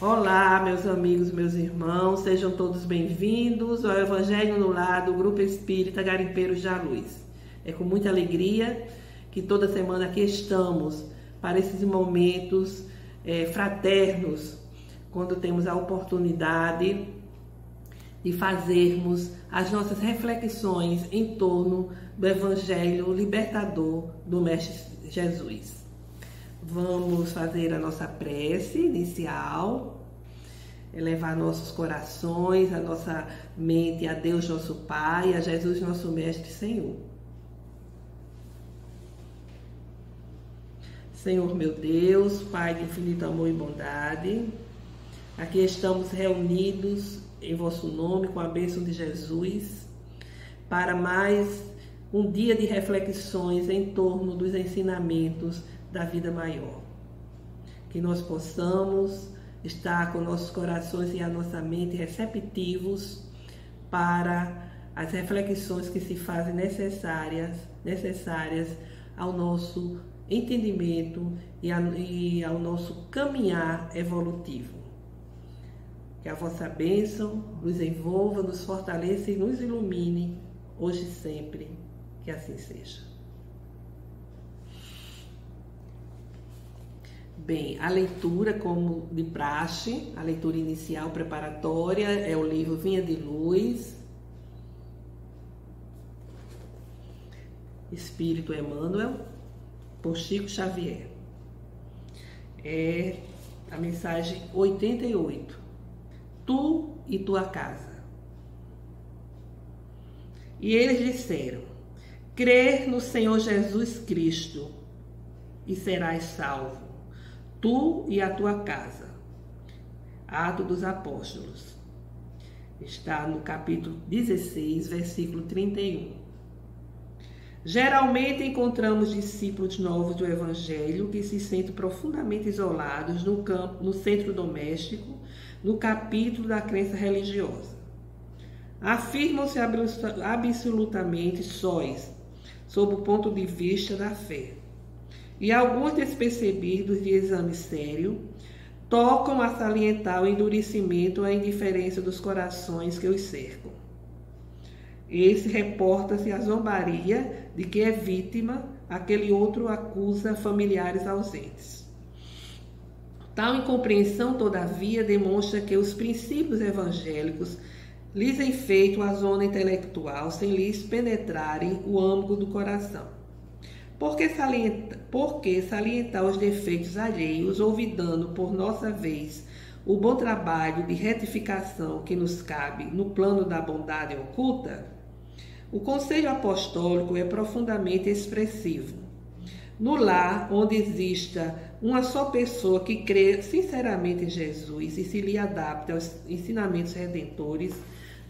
Olá, meus amigos, meus irmãos, sejam todos bem-vindos ao Evangelho no Lar do Grupo Espírita Garimpeiros da Luz. É com muita alegria que toda semana aqui estamos para esses momentos fraternos, quando temos a oportunidade de fazermos as nossas reflexões em torno do Evangelho libertador do Mestre Jesus. Vamos fazer a nossa prece inicial, elevar nossos corações, a nossa mente a Deus nosso Pai, a Jesus nosso Mestre Senhor. Senhor meu Deus, Pai de infinito amor e bondade, aqui estamos reunidos em vosso nome com a bênção de Jesus para mais um dia de reflexões em torno dos ensinamentos da vida maior. Que nós possamos estar com nossos corações e a nossa mente receptivos para as reflexões que se fazem necessárias ao nosso entendimento e ao nosso caminhar evolutivo. Que a vossa bênção nos envolva, nos fortaleça e nos ilumine hoje e sempre. Que assim seja. Bem, a leitura, como de praxe, a leitura inicial preparatória é o livro Vinha de Luz, Espírito Emmanuel, por Chico Xavier. É a mensagem 88. Tu e tua casa. E eles disseram: crer no Senhor Jesus Cristo e serás salvo, tu e a tua casa. Atos dos Apóstolos. Está no capítulo 16, versículo 31. Geralmente encontramos discípulos novos do Evangelho que se sentem profundamente isolados no campo, no centro doméstico, no capítulo da crença religiosa. Afirmam-se absolutamente sóis, sob o ponto de vista da fé. E alguns despercebidos de exame sério tocam a salientar o endurecimento ou a indiferença dos corações que os cercam. Esse reporta-se a zombaria de que é vítima, aquele outro acusa familiares ausentes. Tal incompreensão, todavia, demonstra que os princípios evangélicos lhes têm feito a zona intelectual sem lhes penetrarem o âmago do coração. Por que salientar os defeitos alheios, olvidando por nossa vez o bom trabalho de retificação que nos cabe no plano da bondade oculta? O conselho apostólico é profundamente expressivo. No lar onde exista uma só pessoa que crê sinceramente em Jesus e se lhe adapte aos ensinamentos redentores,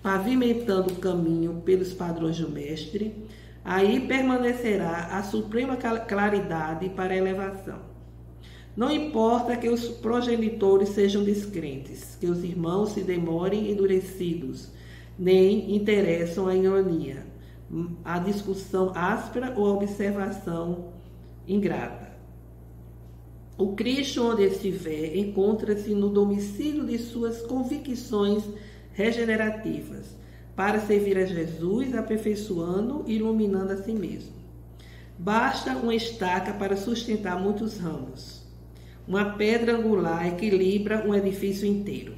pavimentando o caminho pelos padrões do Mestre, aí permanecerá a suprema claridade para a elevação. Não importa que os progenitores sejam descrentes, que os irmãos se demorem endurecidos, nem interessam a ironia, a discussão áspera ou a observação ingrata. O Cristo, onde estiver, encontra-se no domicílio de suas convicções regenerativas, para servir a Jesus, aperfeiçoando e iluminando a si mesmo. Basta uma estaca para sustentar muitos ramos. Uma pedra angular equilibra um edifício inteiro.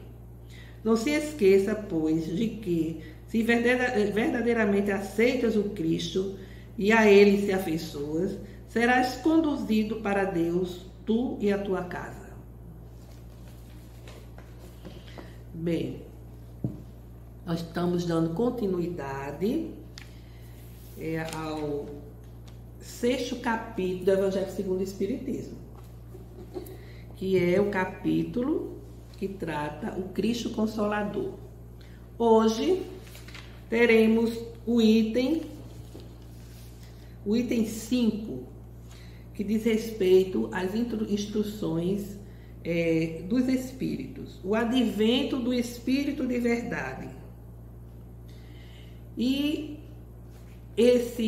Não se esqueça, pois, de que, se verdadeiramente aceitas o Cristo e a Ele se afeiçoas, serás conduzido para Deus, tu e a tua casa. Bem, nós estamos dando continuidade ao 6º capítulo do Evangelho segundo o Espiritismo, que é o capítulo que trata o Cristo Consolador. Hoje teremos o item 5, que diz respeito às instruções dos Espíritos, o advento do Espírito de verdade. E esse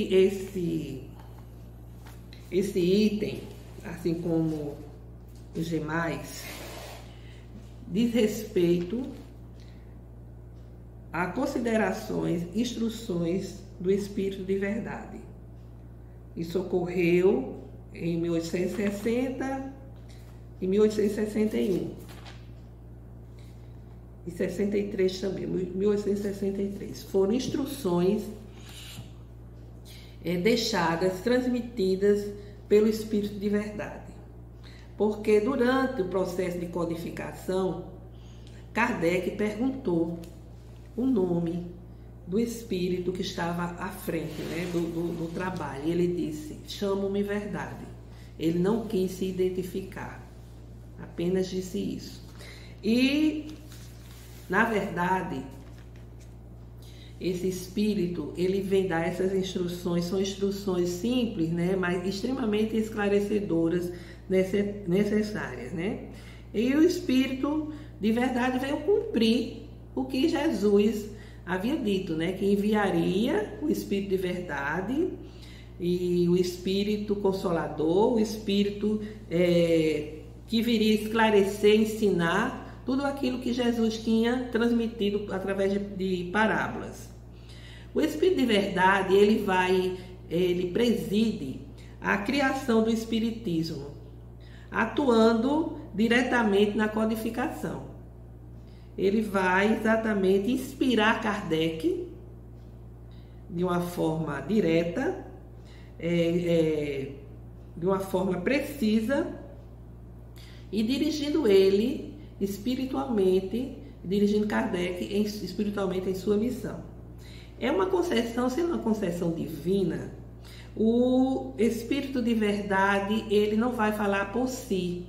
item, assim como os demais, diz respeito a considerações, instruções do Espírito de Verdade. Isso ocorreu em 1860 e 1861. E 63 também, 1863. Foram instruções deixadas, transmitidas pelo Espírito de Verdade. Porque durante o processo de codificação, Kardec perguntou o nome do Espírito que estava à frente, né, do trabalho. Ele disse: chamo-me Verdade. Ele não quis se identificar, apenas disse isso. E, na verdade, esse Espírito, ele vem dar essas instruções, são instruções simples, né, mas extremamente esclarecedoras, necessárias, né? E o Espírito de Verdade veio cumprir o que Jesus havia dito, né? Que enviaria o Espírito de Verdade e o Espírito Consolador, o Espírito que viria esclarecer, ensinar tudo aquilo que Jesus tinha transmitido através de parábolas. O Espírito de Verdade, ele preside a criação do Espiritismo, atuando diretamente na codificação. Ele vai exatamente inspirar Kardec de uma forma direta, de uma forma precisa, e dirigindo ele espiritualmente, dirigindo Kardec espiritualmente em sua missão. É uma concessão, sendo uma concessão divina, o Espírito de Verdade, ele não vai falar por si,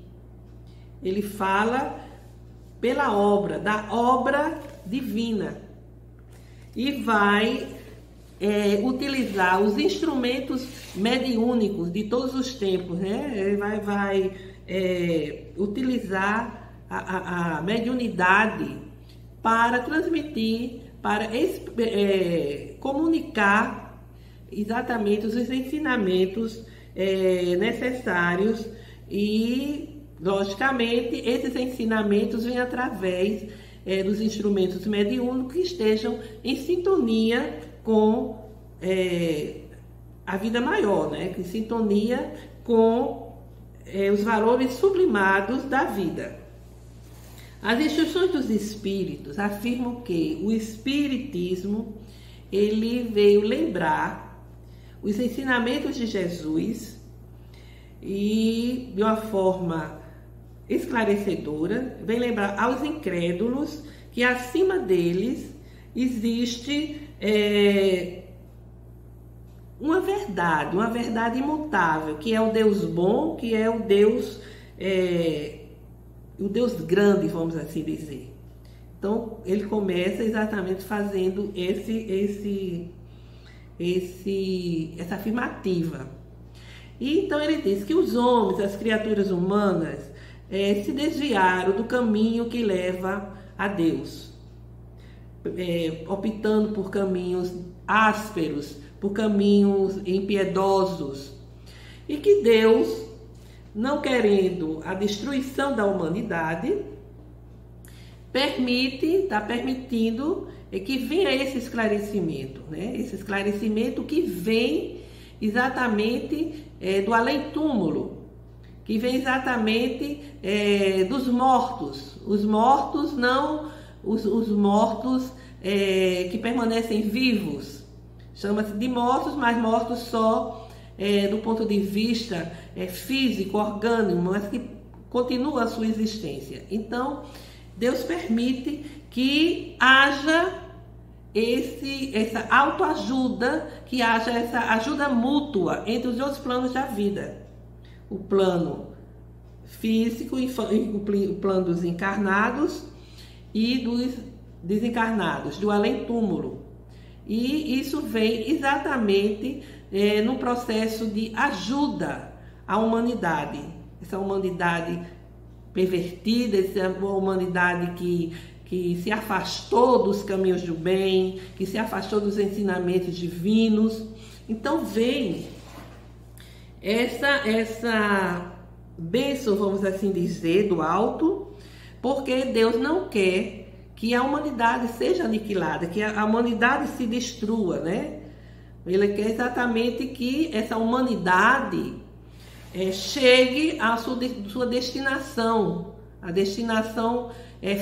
ele fala pela obra, da obra divina, e vai utilizar os instrumentos mediúnicos de todos os tempos, né? Ele vai utilizar a mediunidade para transmitir, para comunicar exatamente os ensinamentos necessários, e, logicamente, esses ensinamentos vêm através dos instrumentos mediúnicos que estejam em sintonia com a vida maior, né? Em sintonia com os valores sublimados da vida. As instruções dos espíritos afirmam que o espiritismo, ele veio lembrar os ensinamentos de Jesus, e de uma forma esclarecedora, vem lembrar aos incrédulos que acima deles existe uma verdade imutável, que é o Deus bom, que é o Deus grande, vamos assim dizer. Então, ele começa exatamente fazendo essa afirmativa. E então ele diz que os homens, as criaturas humanas, se desviaram do caminho que leva a Deus, optando por caminhos ásperos, por caminhos impiedosos, e que Deus, não querendo a destruição da humanidade, está permitindo que venha esse esclarecimento, né? Esse esclarecimento que vem exatamente do além-túmulo, que vem exatamente dos mortos. Os mortos não, os mortos que permanecem vivos. Chama-se de mortos, mas mortos só do ponto de vista físico, orgânico, mas que continua a sua existência. Então, Deus permite que haja essa autoajuda, que haja essa ajuda mútua entre os dois planos da vida. O plano físico, o plano dos encarnados e dos desencarnados, do além-túmulo. E isso vem exatamente no processo de ajuda à humanidade. Essa humanidade pervertida, essa humanidade que se afastou dos caminhos do bem, que se afastou dos ensinamentos divinos. Então vem essa bênção, vamos assim dizer, do alto, porque Deus não quer que a humanidade seja aniquilada, que a humanidade se destrua, né? Ele quer exatamente que essa humanidade chegue à sua destinação, a destinação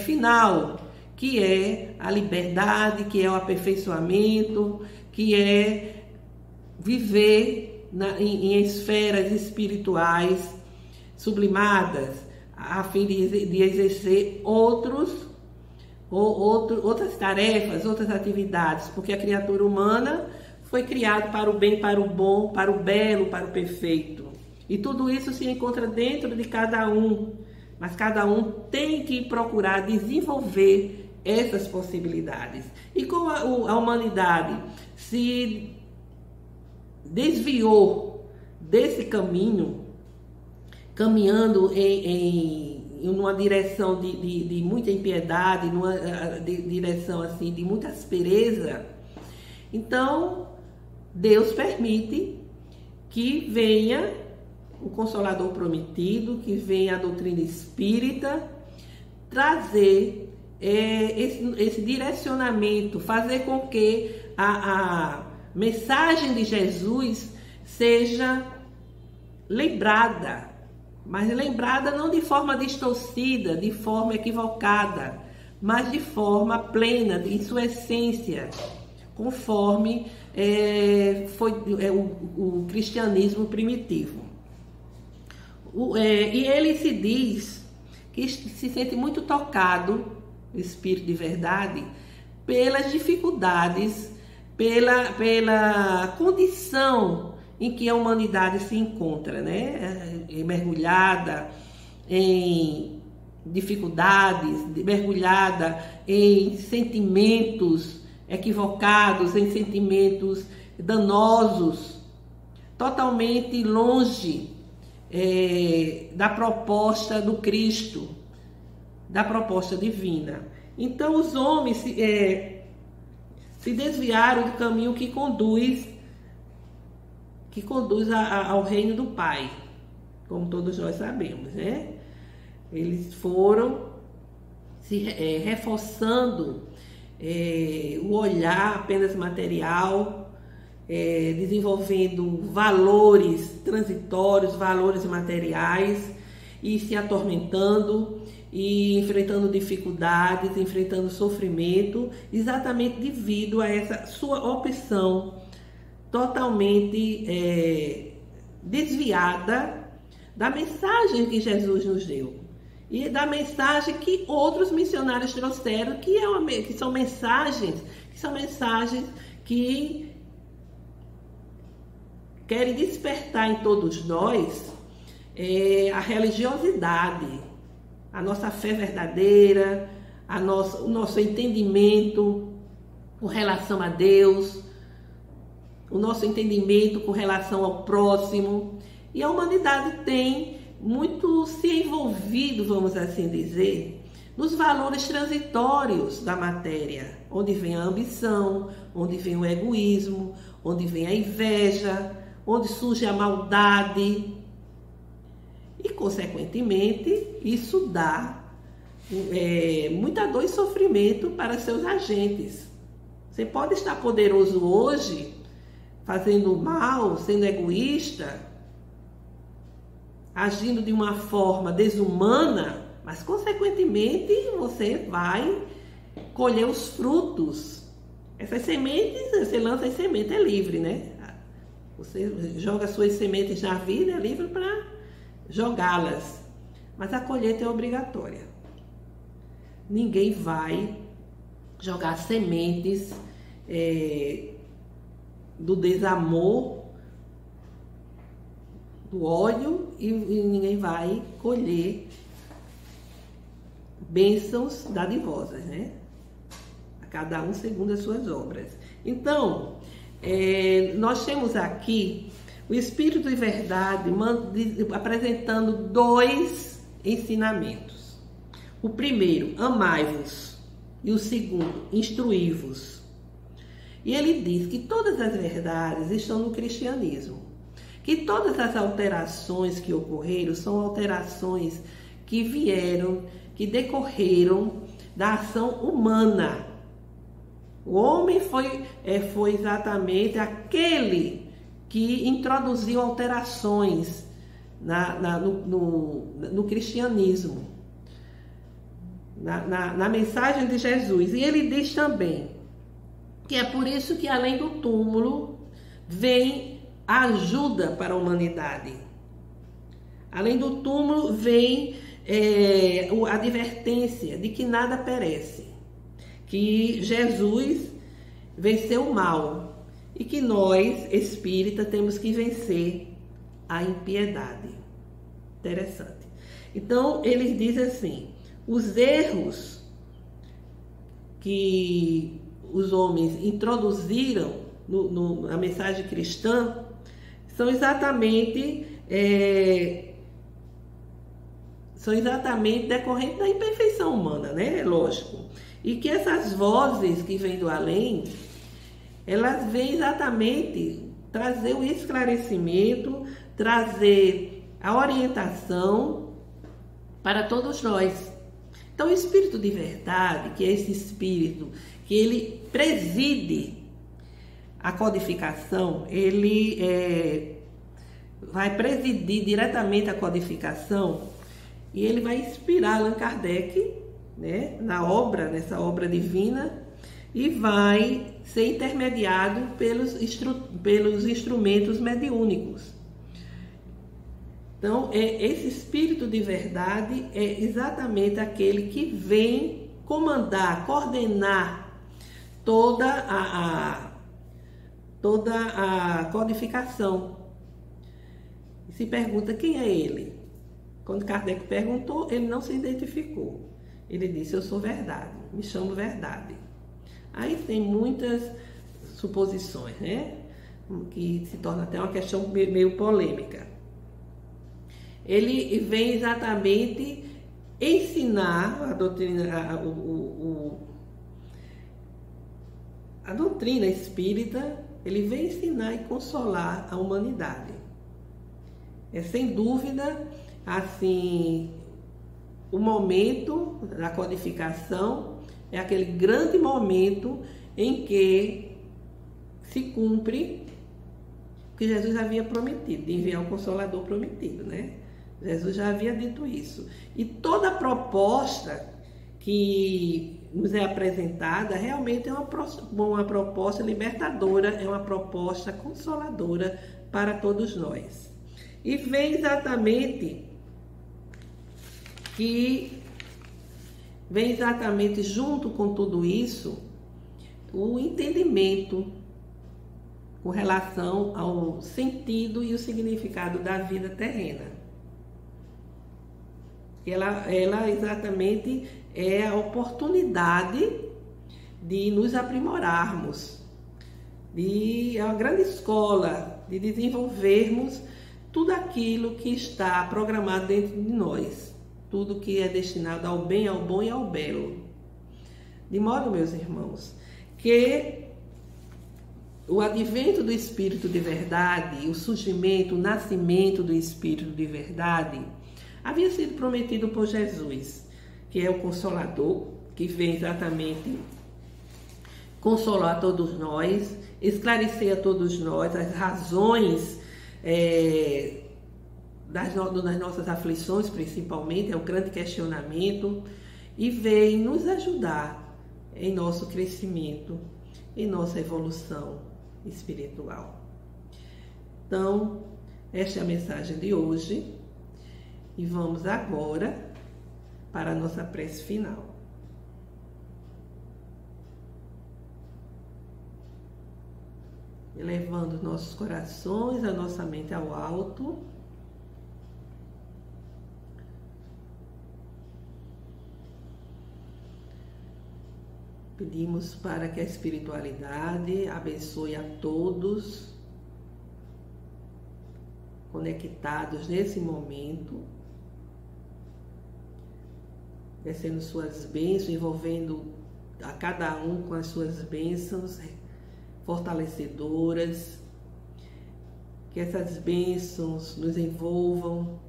final, que é a liberdade, que é o aperfeiçoamento, que é viver em esferas espirituais sublimadas, a fim de exercer outras tarefas, outras atividades, porque a criatura humana foi criada para o bem, para o bom, para o belo, para o perfeito. E tudo isso se encontra dentro de cada um, mas cada um tem que procurar desenvolver essas possibilidades. E como a humanidade se desviou desse caminho, caminhando em uma direção de muita impiedade, numa direção assim de muita aspereza, então Deus permite que venha o Consolador prometido, que venha a doutrina espírita, trazer esse direcionamento, fazer com que a mensagem de Jesus seja lembrada, mas lembrada não de forma distorcida, de forma equivocada, mas de forma plena, em sua essência, conforme foi o cristianismo primitivo. E ele se diz que se sente muito tocado, o Espírito de Verdade, pelas dificuldades, pela condição em que a humanidade se encontra, né? Mergulhada em dificuldades, mergulhada em sentimentos equivocados, em sentimentos danosos, totalmente longe da proposta do Cristo, da proposta divina. Então os homens se desviaram do caminho que conduz ao reino do Pai, como todos nós sabemos, né? Eles foram se reforçando o olhar apenas material, desenvolvendo valores transitórios, valores materiais, e se atormentando e enfrentando dificuldades, enfrentando sofrimento, exatamente devido a essa sua opção totalmente desviada da mensagem que Jesus nos deu e da mensagem que outros missionários trouxeram, que são mensagens que querem despertar em todos nós a religiosidade, a nossa fé verdadeira, o nosso entendimento com relação a Deus, o nosso entendimento com relação ao próximo. E a humanidade tem muito se envolvido, vamos assim dizer, nos valores transitórios da matéria, onde vem a ambição, onde vem o egoísmo, onde vem a inveja, onde surge a maldade. E, consequentemente, isso dá muita dor e sofrimento para seus agentes. Você pode estar poderoso hoje, fazendo mal, sendo egoísta, agindo de uma forma desumana, mas, consequentemente, você vai colher os frutos. Essas sementes, você lança as sementes, é livre, né? Você joga suas sementes na vida, é livre para jogá-las. Mas a colheita é obrigatória. Ninguém vai jogar sementes do desamor, do ódio, e ninguém vai colher bênçãos dadivosas, né? A cada um segundo as suas obras. Então, nós temos aqui o Espírito de Verdade apresentando 2 ensinamentos. O primeiro, amai-vos, e o segundo, instruí-vos. E ele diz que todas as verdades estão no cristianismo, que todas as alterações que ocorreram são alterações que vieram que decorreram da ação humana. O homem foi exatamente aquele que introduziu alterações no cristianismo, na mensagem de Jesus. E ele diz também que é por isso que além do túmulo vem a ajuda para a humanidade. Além do túmulo vem a advertência de que nada perece, que Jesus venceu o mal e que nós, espíritas, temos que vencer a impiedade. Interessante. Então, ele diz assim, os erros que os homens introduziram na mensagem cristã são exatamente decorrentes da imperfeição humana, né? Lógico. E que essas vozes que vêm do além, elas vêm exatamente trazer o esclarecimento, trazer a orientação para todos nós. Então, o espírito de verdade, que é esse espírito que ele preside a codificação, ele vai presidir diretamente a codificação e ele vai inspirar Allan Kardec, né, nessa obra divina, e vai ser intermediado pelos instrumentos mediúnicos. Então, esse espírito de verdade é exatamente aquele que vem comandar, coordenar toda a codificação. E se pergunta quem é ele. Quando Kardec perguntou, ele não se identificou. Ele disse, eu sou verdade, me chamo verdade. Aí tem muitas suposições, né? Que se torna até uma questão meio polêmica. Ele vem exatamente ensinar a doutrina espírita, ele vem ensinar e consolar a humanidade. Sem dúvida, assim, o momento da codificação é aquele grande momento em que se cumpre o que Jesus havia prometido, de enviar o Consolador prometido, né? Jesus já havia dito isso. E toda a proposta que nos é apresentada realmente é uma proposta libertadora, é uma proposta consoladora para todos nós. E vem exatamente junto com tudo isso o entendimento com relação ao sentido e o significado da vida terrena. Ela exatamente é a oportunidade de nos aprimorarmos, é uma grande escola de desenvolvermos tudo aquilo que está programado dentro de nós, tudo que é destinado ao bem, ao bom e ao belo. De modo, meus irmãos, que o advento do Espírito de verdade, o surgimento, o nascimento do Espírito de verdade, havia sido prometido por Jesus, que é o Consolador, que vem exatamente consolar todos nós, esclarecer a todos nós as razões das nossas aflições, principalmente, é o grande questionamento, e vem nos ajudar em nosso crescimento, em nossa evolução espiritual. Então, esta é a mensagem de hoje. E vamos agora para a nossa prece final. Elevando nossos corações, a nossa mente ao alto. Pedimos para que a espiritualidade abençoe a todos conectados nesse momento, descendo suas bênçãos, envolvendo a cada um com as suas bênçãos fortalecedoras, que essas bênçãos nos envolvam,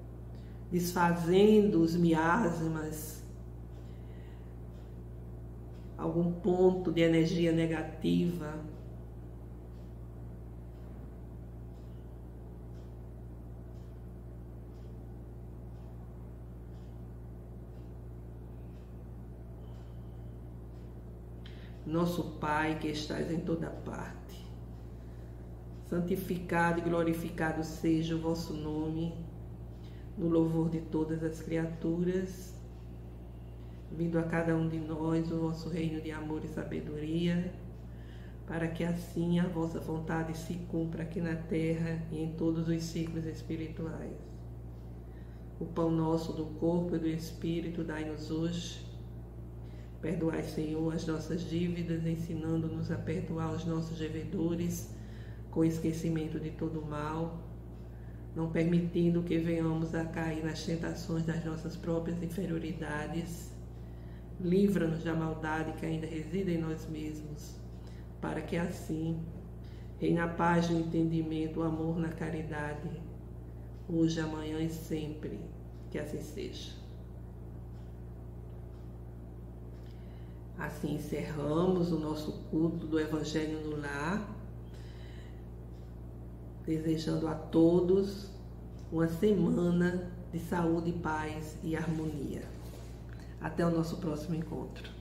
desfazendo os miasmas algum ponto de energia negativa. Nosso Pai que estás em toda parte, santificado e glorificado seja o vosso nome, no louvor de todas as criaturas, vindo a cada um de nós o vosso reino de amor e sabedoria, para que assim a vossa vontade se cumpra aqui na terra e em todos os ciclos espirituais. O pão nosso do corpo e do espírito dai-nos hoje. Perdoai, Senhor, as nossas dívidas, ensinando-nos a perdoar os nossos devedores, com esquecimento de todo mal, não permitindo que venhamos a cair nas tentações das nossas próprias inferioridades. Livra-nos da maldade que ainda reside em nós mesmos, para que assim reine a paz, o entendimento, o amor na caridade, hoje, amanhã e sempre. Que assim seja. Assim encerramos o nosso culto do Evangelho no Lar, desejando a todos uma semana de saúde, paz e harmonia. Até o nosso próximo encontro.